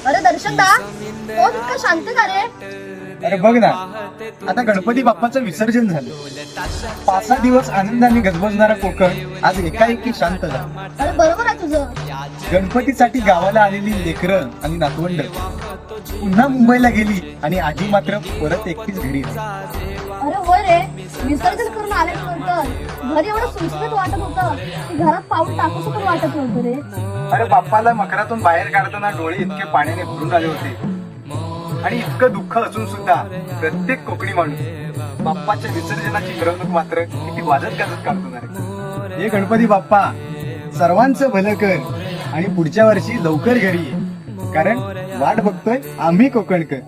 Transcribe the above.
अरे दर्शन दा, तो इतका शांत का रे? अरे बघ ना, आता गणपती बाप्पाचं विसर्जन झालं. 5-6 दिवस आनंदाने गजबजणारा कोकण आज एकाएकी शांत झाला. अरे बरोबर आहे तुझं. गणपतीसाठी गावाला आलेली लेकरं आणि नातवंड पुन्हा मुंबईला गेली आणि आजी मात्र परत एकटीच घरी राहिली. अरे होय रे, विसर्जन करून आल्यानंतर घरी एवढं सुटसुटीत वाटत होतं की घरात पाऊल टाकूस पण वाटत नव्हतं रे. अरे बाप्पाला मकरातून बाहेर काढताना डोळे इतके पाण्याने भरून आले होते आणि इतकं दुःख असून सुद्धा प्रत्येक कोकणी माणूस बाप्पाच्या विसर्जनाची मिरवणूक मात्र किती वाजत गाजत काढतो ना रे. हे गणपती बाप्पा सर्वांचं भलं कर आणि पुढच्या वर्षी लवकर घरी ये, कारण वाट बघतोय आम्ही कोकणकर.